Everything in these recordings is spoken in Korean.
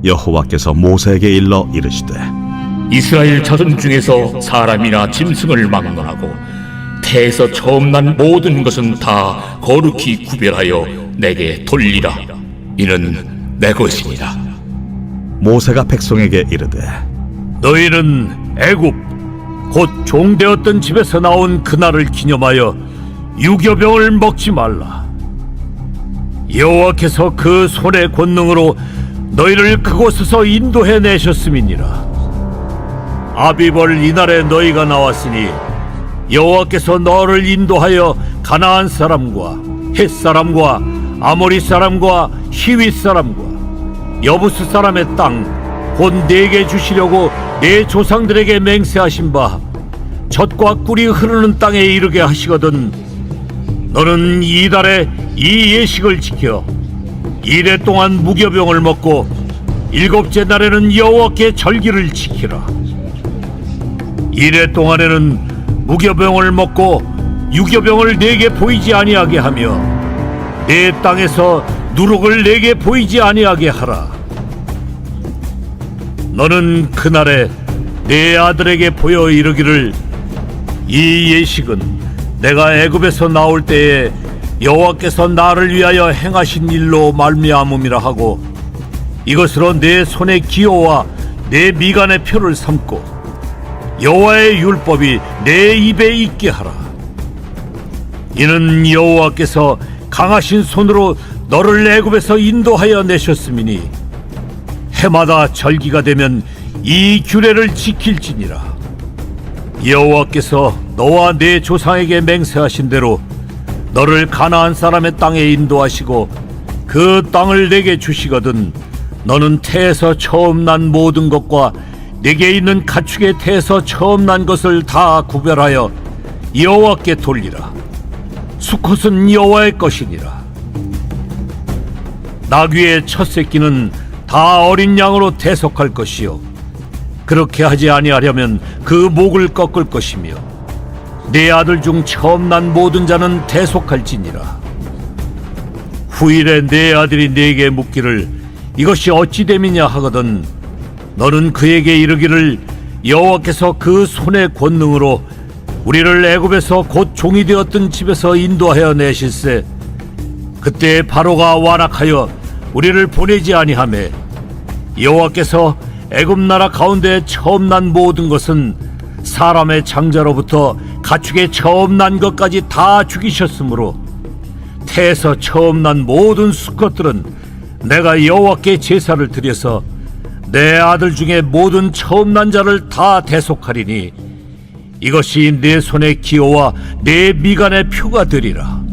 여호와께서 모세에게 일러 이르시되 이스라엘 자손 중에서 사람이나 짐승을 막론하고 태에서 처음 난 모든 것은 다 거룩히 구별하여 내게 돌리라. 이는 내 것이니라. 모세가 백성에게 이르되 너희는 애굽 곧 종되었던 집에서 나온 그날을 기념하여 유교병을 먹지 말라. 여호와께서 그 손의 권능으로 너희를 그곳에서 인도해 내셨음이니라. 아비벌 이날에 너희가 나왔으니 여호와께서 너를 인도하여 가나안 사람과 헷 사람과 아모리 사람과 히윗 사람과 여부스 사람의 땅 곧 내게 주시려고 내 조상들에게 맹세하신 바 젖과 꿀이 흐르는 땅에 이르게 하시거든. 너는 이달에 이 예식을 지켜 이래 동안 무교병을 먹고 일곱째 날에는 여호와께 절기를 지키라. 이래 동안에는 무교병을 먹고 유교병을 내게 보이지 아니하게 하며 내 땅에서 누룩을 내게 보이지 아니하게 하라. 너는 그날에 내 아들에게 보여 이르기를 이 예식은 내가 애굽에서 나올 때에 여호와께서 나를 위하여 행하신 일로 말미암음이라 하고 이것으로 내 손의 기호와 내 미간의 표를 삼고 여호와의 율법이 내 입에 있게 하라. 이는 여호와께서 강하신 손으로 너를 애굽에서 인도하여 내셨음이니 해마다 절기가 되면 이 규례를 지킬지니라. 여호와께서 너와 내 조상에게 맹세하신 대로 너를 가나안 사람의 땅에 인도하시고 그 땅을 내게 주시거든. 너는 태에서 처음 난 모든 것과 내게 있는 가축의 태에서 처음 난 것을 다 구별하여 여호와께 돌리라. 수컷은 여호와의 것이니라. 나귀의 첫 새끼는 다 어린 양으로 대속할 것이요 그렇게 하지 아니하려면 그 목을 꺾을 것이며 내 아들 중 처음 난 모든 자는 대속할지니라. 후일에 내 아들이 네게 묻기를 이것이 어찌 됨이냐 하거든 너는 그에게 이르기를 여호와께서 그 손의 권능으로 우리를 애굽에서 곧 종이 되었던 집에서 인도하여 내실세 그때 바로가 완악하여 우리를 보내지 아니하매 여호와께서 애굽 나라 가운데 처음 난 모든 것은 사람의 장자로부터 가축의 처음 난 것까지 다 죽이셨으므로 태에서 처음 난 모든 수컷들은 내가 여호와께 제사를 드려서 내 아들 중에 모든 처음 난 자를 다 대속하리니 이것이 내 손의 기호와 내 미간의 표가 되리라.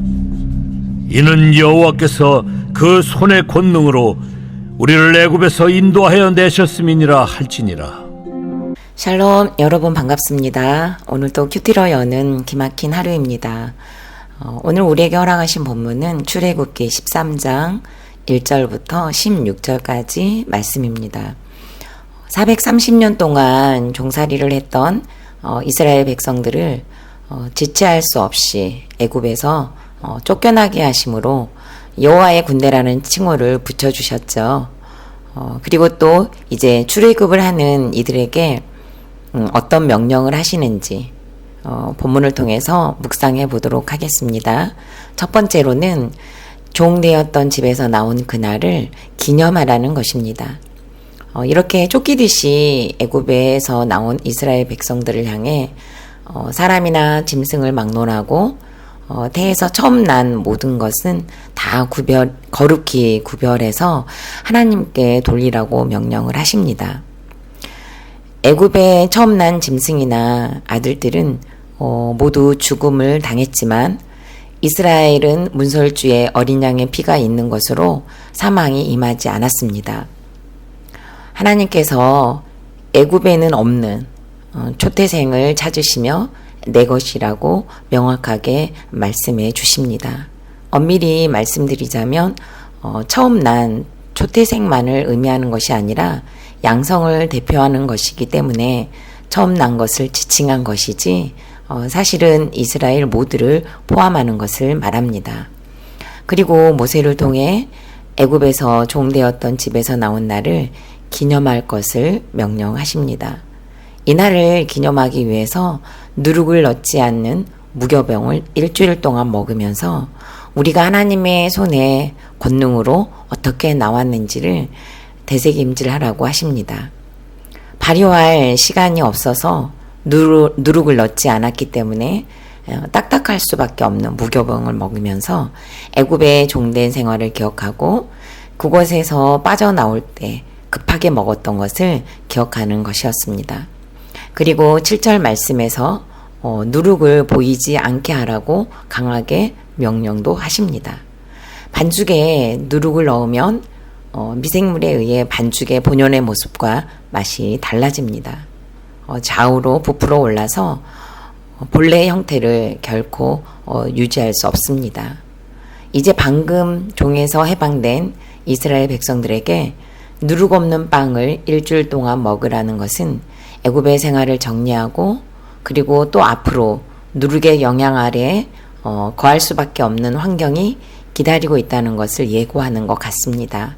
이는 여호와께서 그 손의 권능으로 우리를 애굽에서 인도하여 내셨음이니라 할지니라. 샬롬, 여러분 반갑습니다. 오늘도 큐티러 여는 기막힌 하루입니다. 오늘 우리에게 허락하신 본문은 출애굽기 13장 1절부터 16절까지 말씀입니다. 430년 동안 종살이를 했던 이스라엘 백성들을 지체할 수 없이 애굽에서 쫓겨나게 하심으로 여호와의 군대라는 칭호를 붙여주셨죠. 그리고 또 이제 출애굽을 하는 이들에게 어떤 명령을 하시는지 본문을 통해서 묵상해 보도록 하겠습니다. 첫 번째로는 종되었던 집에서 나온 그날을 기념하라는 것입니다. 이렇게 쫓기듯이 애굽에서 나온 이스라엘 백성들을 향해 사람이나 짐승을 막론하고 태에서 처음 난 모든 것은 다 거룩히 구별해서 하나님께 돌리라고 명령을 하십니다. 애굽에 처음 난 짐승이나 아들들은 모두 죽음을 당했지만 이스라엘은 문설주에 어린 양의 피가 있는 것으로 사망이 임하지 않았습니다. 하나님께서 애굽에는 없는 초태생을 찾으시며 내 것이라고 명확하게 말씀해 주십니다. 엄밀히 말씀드리자면 처음 난 초태생만을 의미하는 것이 아니라 양성을 대표하는 것이기 때문에 처음 난 것을 지칭한 것이지 사실은 이스라엘 모두를 포함하는 것을 말합니다. 그리고 모세를 통해 애굽에서 종되었던 집에서 나온 날을 기념할 것을 명령하십니다. 이날을 기념하기 위해서 누룩을 넣지 않는 무교병을 일주일 동안 먹으면서 우리가 하나님의 손에 권능으로 어떻게 나왔는지를 되새김질하라고 하십니다. 발효할 시간이 없어서 누룩을 넣지 않았기 때문에 딱딱할 수밖에 없는 무교병을 먹으면서 애굽의 종된 생활을 기억하고 그곳에서 빠져나올 때 급하게 먹었던 것을 기억하는 것이었습니다. 그리고 7절 말씀에서 누룩을 보이지 않게 하라고 강하게 명령도 하십니다. 반죽에 누룩을 넣으면 미생물에 의해 반죽의 본연의 모습과 맛이 달라집니다. 좌우로 부풀어 올라서 본래의 형태를 결코 유지할 수 없습니다. 이제 방금 종에서 해방된 이스라엘 백성들에게 누룩 없는 빵을 일주일 동안 먹으라는 것은 애굽의 생활을 정리하고 그리고 또 앞으로 누룩의 영향 아래 거할 수밖에 없는 환경이 기다리고 있다는 것을 예고하는 것 같습니다.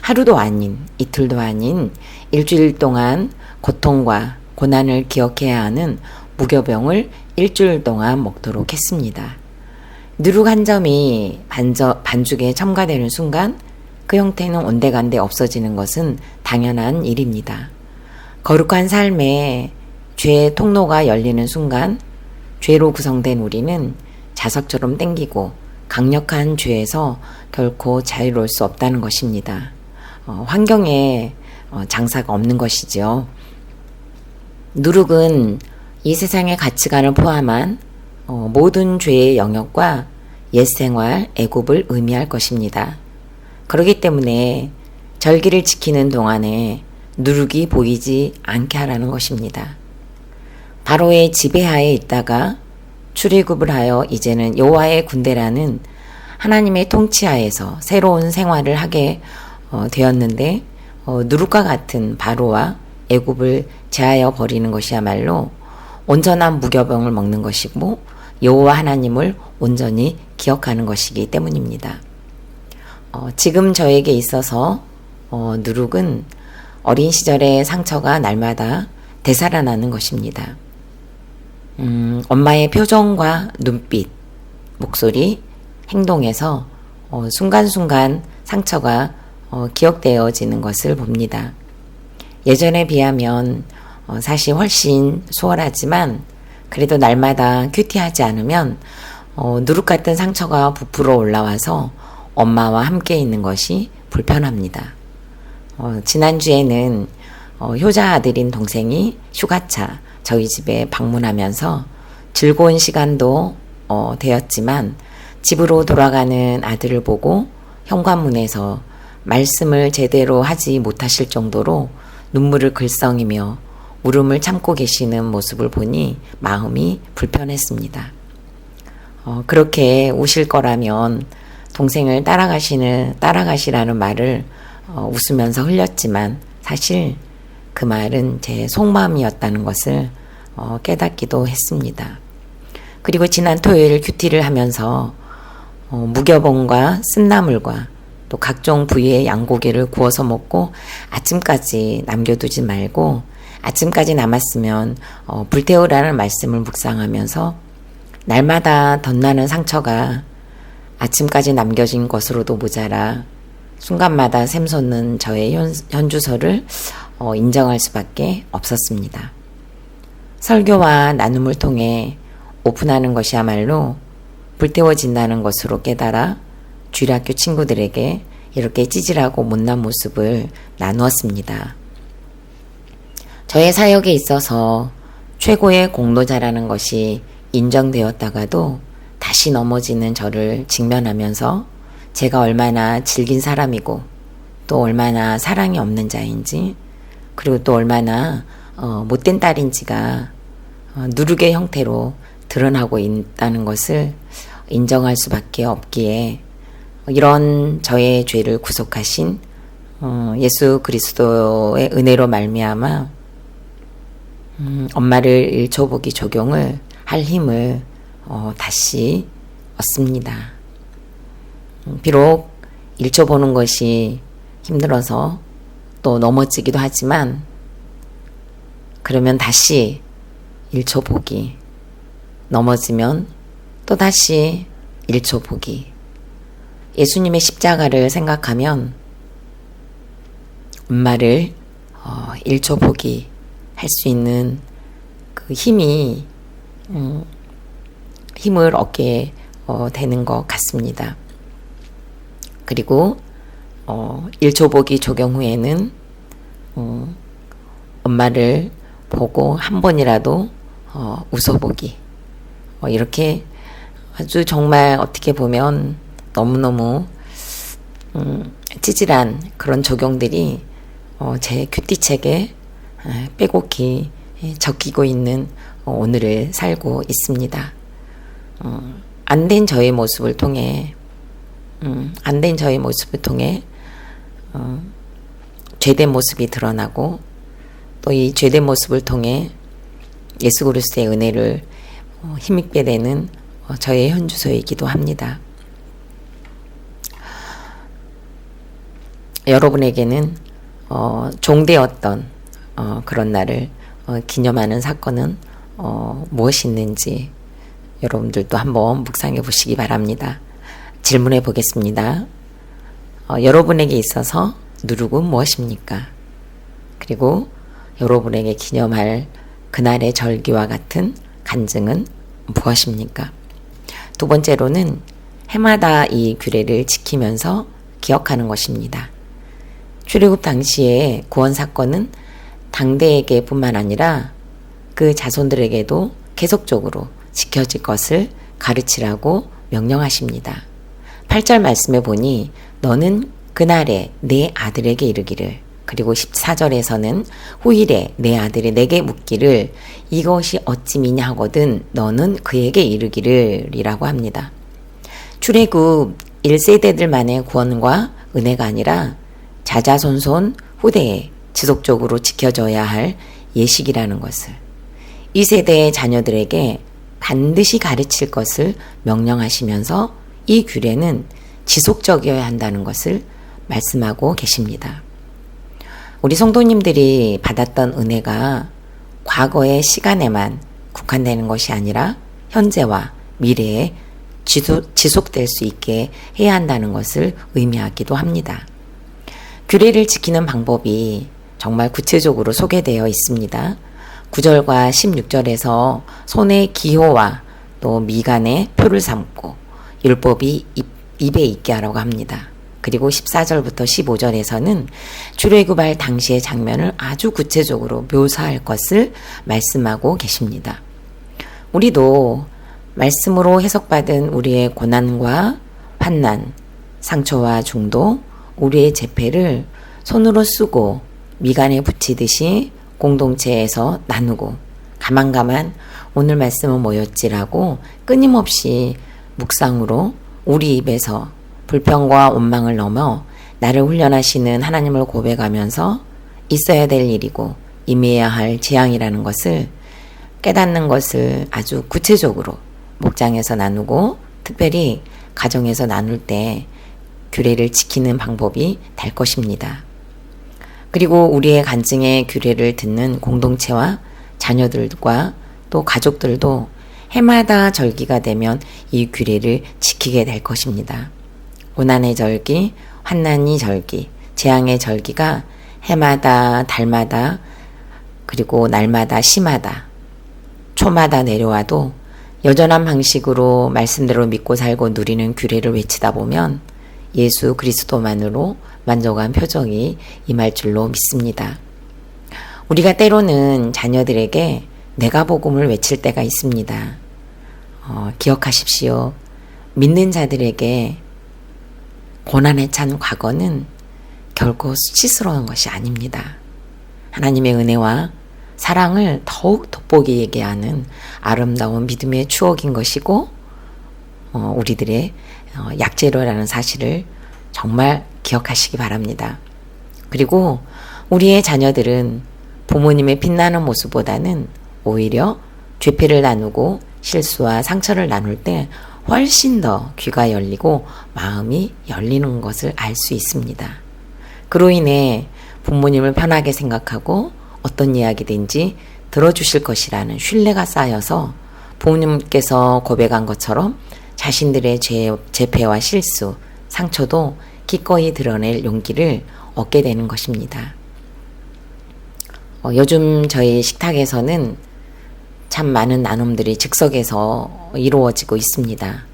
하루도 아닌 이틀도 아닌 일주일 동안 고통과 고난을 기억해야 하는 무교병을 일주일 동안 먹도록 했습니다. 누룩 한 점이 반죽에 첨가되는 순간 그 형태는 온데간데 없어지는 것은 당연한 일입니다. 거룩한 삶에 죄의 통로가 열리는 순간 죄로 구성된 우리는 자석처럼 땡기고 강력한 죄에서 결코 자유로울 수 없다는 것입니다. 환경에 장사가 없는 것이죠. 누룩은 이 세상의 가치관을 포함한 모든 죄의 영역과 옛생활, 애굽을 의미할 것입니다. 그렇기 때문에 절기를 지키는 동안에 누룩이 보이지 않게 하라는 것입니다. 바로의 지배하에 있다가 출애굽을 하여 이제는 여호와의 군대라는 하나님의 통치하에서 새로운 생활을 하게 되었는데 누룩과 같은 바로와 애굽을 제하여 버리는 것이야말로 온전한 무교병을 먹는 것이고 여호와 하나님을 온전히 기억하는 것이기 때문입니다. 지금 저에게 있어서 누룩은 어린 시절의 상처가 날마다 되살아나는 것입니다. 엄마의 표정과 눈빛, 목소리, 행동에서 순간순간 상처가 기억되어지는 것을 봅니다. 예전에 비하면 사실 훨씬 수월하지만 그래도 날마다 큐티하지 않으면 누룩 같은 상처가 부풀어 올라와서 엄마와 함께 있는 것이 불편합니다. 지난주에는 효자 아들인 동생이 휴가차 저희 집에 방문하면서 즐거운 시간도 되었지만 집으로 돌아가는 아들을 보고 현관문에서 말씀을 제대로 하지 못하실 정도로 눈물을 글썽이며 울음을 참고 계시는 모습을 보니 마음이 불편했습니다. 그렇게 우실 거라면 동생을 따라가시라는 말을 웃으면서 흘렸지만 사실 그 말은 제 속마음이었다는 것을 깨닫기도 했습니다. 그리고 지난 토요일 큐티를 하면서 무교봉과 쓴나물과 또 각종 부위의 양고기를 구워서 먹고 아침까지 남겨두지 말고 아침까지 남았으면 불태우라는 말씀을 묵상하면서 날마다 덧나는 상처가 아침까지 남겨진 것으로도 모자라 순간마다 샘솟는 저의 현주소를 인정할 수밖에 없었습니다. 설교와 나눔을 통해 오픈하는 것이야말로 불태워진다는 것으로 깨달아 주일학교 친구들에게 이렇게 찌질하고 못난 모습을 나누었습니다. 저의 사역에 있어서 최고의 공로자라는 것이 인정되었다가도 다시 넘어지는 저를 직면하면서 제가 얼마나 질긴 사람이고 또 얼마나 사랑이 없는 자인지 그리고 또 얼마나 못된 딸인지가 누룩의 형태로 드러나고 있다는 것을 인정할 수밖에 없기에 이런 저의 죄를 구속하신 예수 그리스도의 은혜로 말미암아 엄마를 일초보기 적용을 할 힘을 다시 얻습니다. 비록 일초보는 것이 힘들어서 또 넘어지기도 하지만 그러면 다시 1초 보기, 넘어지면 또 다시 1초 보기. 예수님의 십자가를 생각하면 엄마를 1초 보기 할 수 있는 그 힘을 얻게 되는 것 같습니다. 그리고 1초 보기 적용 후에는 엄마를 보고 한 번이라도 웃어보기. 이렇게 아주 정말 어떻게 보면 너무너무 찌질한 그런 적용들이 제 큐티책에 빼곡히 적히고 있는 오늘을 살고 있습니다. 안된 저의 모습을 통해 죄된 모습이 드러나고 또 이 죄된 모습을 통해 예수 그리스도의 은혜를 힘입게 되는 저의 현주소이기도 합니다. 여러분에게는 종되었던 그런 날을 기념하는 사건은 무엇이 있는지 여러분들도 한번 묵상해 보시기 바랍니다. 질문해 보겠습니다. 여러분에게 있어서 누룩은 무엇입니까? 그리고 여러분에게 기념할 그날의 절기와 같은 간증은 무엇입니까? 두 번째로는 해마다 이 규례를 지키면서 기억하는 것입니다. 출애굽 당시의 구원 사건은 당대에게 뿐만 아니라 그 자손들에게도 계속적으로 지켜질 것을 가르치라고 명령하십니다. 8절 말씀에 보니 너는 그날에 내 아들에게 이르기를, 그리고 14절에서는 후일에 내 아들이 내게 묻기를 이것이 어찌 미냐 하거든 너는 그에게 이르기를 이라고 합니다. 출애굽 1세대들만의 구원과 은혜가 아니라 자자손손 후대에 지속적으로 지켜져야 할 예식이라는 것을, 이 세대의 자녀들에게 반드시 가르칠 것을 명령하시면서 이 규례는 지속적이어야 한다는 것을 말씀하고 계십니다. 우리 성도님들이 받았던 은혜가 과거의 시간에만 국한되는 것이 아니라 현재와 미래에 지속될 수 있게 해야 한다는 것을 의미하기도 합니다. 규례를 지키는 방법이 정말 구체적으로 소개되어 있습니다. 9절과 16절에서 손에 기호와 또 미간에 표를 삼고 율법이 입에 있게 하라고 합니다. 그리고 14절부터 15절에서는 출애굽할 당시의 장면을 아주 구체적으로 묘사할 것을 말씀하고 계십니다. 우리도 말씀으로 해석받은 우리의 고난과 환난, 상처와 중도, 우리의 재패를 손으로 쓰고 미간에 붙이듯이 공동체에서 나누고 가만가만 오늘 말씀은 뭐였지라고 끊임없이 묵상으로 우리 입에서 불평과 원망을 넘어 나를 훈련하시는 하나님을 고백하면서 있어야 될 일이고 임해야 할 재앙이라는 것을 깨닫는 것을 아주 구체적으로 목장에서 나누고 특별히 가정에서 나눌 때 규례를 지키는 방법이 될 것입니다. 그리고 우리의 간증의 규례를 듣는 공동체와 자녀들과 또 가족들도 해마다 절기가 되면 이 규례를 지키게 될 것입니다. 고난의 절기, 환난의 절기, 재앙의 절기가 해마다, 달마다, 그리고 날마다, 시마다, 초마다 내려와도 여전한 방식으로 말씀대로 믿고 살고 누리는 규례를 외치다 보면 예수 그리스도만으로 만족한 표정이 임할 줄로 믿습니다. 우리가 때로는 자녀들에게 내가 복음을 외칠 때가 있습니다. 기억하십시오. 믿는 자들에게 고난에 찬 과거는 결코 수치스러운 것이 아닙니다. 하나님의 은혜와 사랑을 더욱 돋보이게 하는 아름다운 믿음의 추억인 것이고 우리들의 약재료라는 사실을 정말 기억하시기 바랍니다. 그리고 우리의 자녀들은 부모님의 빛나는 모습보다는 오히려 죄패를 나누고 실수와 상처를 나눌 때 훨씬 더 귀가 열리고 마음이 열리는 것을 알 수 있습니다. 그로 인해 부모님을 편하게 생각하고 어떤 이야기든지 들어주실 것이라는 신뢰가 쌓여서 부모님께서 고백한 것처럼 자신들의 재패와 실수, 상처도 기꺼이 드러낼 용기를 얻게 되는 것입니다. 요즘 저희 식탁에서는 참 많은 나눔들이 즉석에서 이루어지고 있습니다.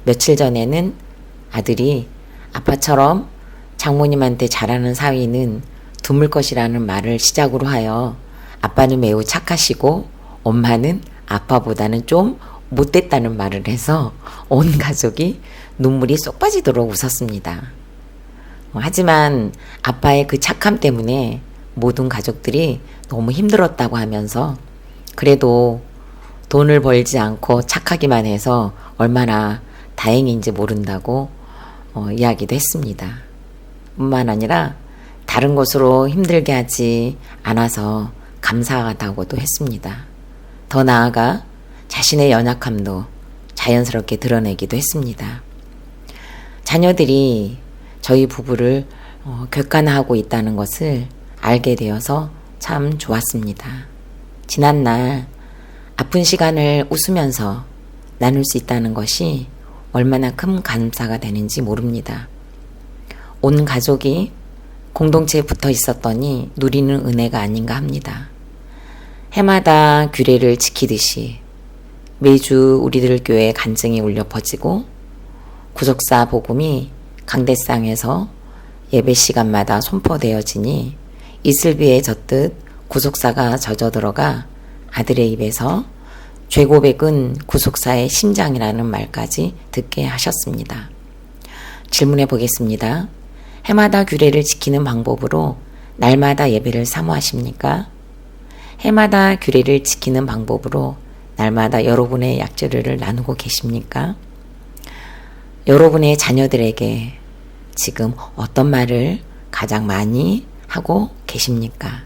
며칠 전에는 아들이 아빠처럼 장모님한테 잘하는 사위는 드물 것이라는 말을 시작으로 하여 아빠는 매우 착하시고 엄마는 아빠보다는 좀 못됐다는 말을 해서 온 가족이 눈물이 쏙 빠지도록 웃었습니다. 하지만 아빠의 그 착함 때문에 모든 가족들이 너무 힘들었다고 하면서 그래도 돈을 벌지 않고 착하기만 해서 얼마나 다행인지 모른다고 이야기도 했습니다. 뿐만 아니라 다른 것으로 힘들게 하지 않아서 감사하다고도 했습니다. 더 나아가 자신의 연약함도 자연스럽게 드러내기도 했습니다. 자녀들이 저희 부부를 객관화하고 있다는 것을 알게 되어서 참 좋았습니다. 지난날 아픈 시간을 웃으면서 나눌 수 있다는 것이 얼마나 큰 감사가 되는지 모릅니다. 온 가족이 공동체에 붙어 있었더니 누리는 은혜가 아닌가 합니다. 해마다 규례를 지키듯이 매주 우리들 교회 간증이 울려 퍼지고 구속사 복음이 강대상에서 예배 시간마다 선포되어지니 이슬비에 젖듯 구속사가 젖어들어가 아들의 입에서 죄고백은 구속사의 심장이라는 말까지 듣게 하셨습니다. 질문해 보겠습니다. 해마다 규례를 지키는 방법으로 날마다 예배를 사모하십니까? 해마다 규례를 지키는 방법으로 날마다 여러분의 약재료를 나누고 계십니까? 여러분의 자녀들에게 지금 어떤 말을 가장 많이 하고 계십니까?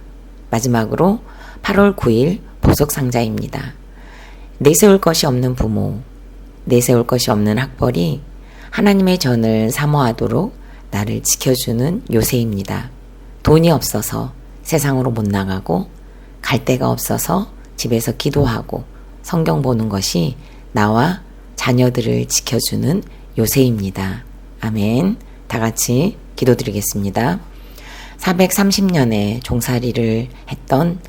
마지막으로 8월 9일 보석상자입니다. 내세울 것이 없는 부모, 내세울 것이 없는 학벌이 하나님의 전을 사모하도록 나를 지켜주는 요새입니다. 돈이 없어서 세상으로 못 나가고 갈 데가 없어서 집에서 기도하고 성경 보는 것이 나와 자녀들을 지켜주는 요새입니다. 아멘. 다 같이 기도드리겠습니다. 430년의 종살이를 했던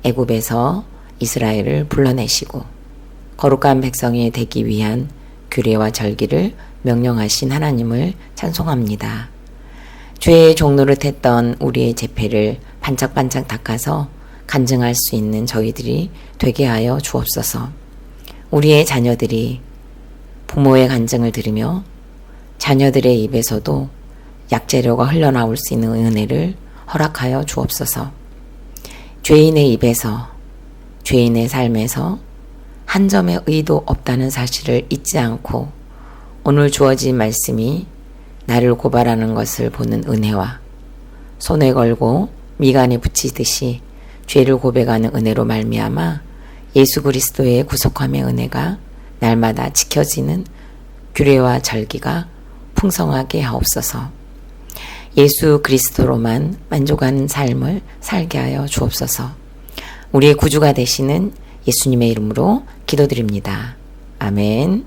애굽에서 이스라엘을 불러내시고 거룩한 백성이 되기 위한 규례와 절기를 명령하신 하나님을 찬송합니다. 죄의 종노릇했던 우리의 재패를 반짝반짝 닦아서 간증할 수 있는 저희들이 되게 하여 주옵소서. 우리의 자녀들이 부모의 간증을 들으며 자녀들의 입에서도 약재료가 흘러나올 수 있는 은혜를 허락하여 주옵소서. 죄인의 입에서, 죄인의 삶에서 한 점의 의도 없다는 사실을 잊지 않고 오늘 주어진 말씀이 나를 고발하는 것을 보는 은혜와 손에 걸고 미간에 붙이듯이 죄를 고백하는 은혜로 말미암아 예수 그리스도의 구속함의 은혜가 날마다 지켜지는 규례와 절기가 풍성하게 하옵소서. 예수 그리스도로만 만족하는 삶을 살게 하여 주옵소서. 우리의 구주가 되시는 예수님의 이름으로 기도드립니다. 아멘.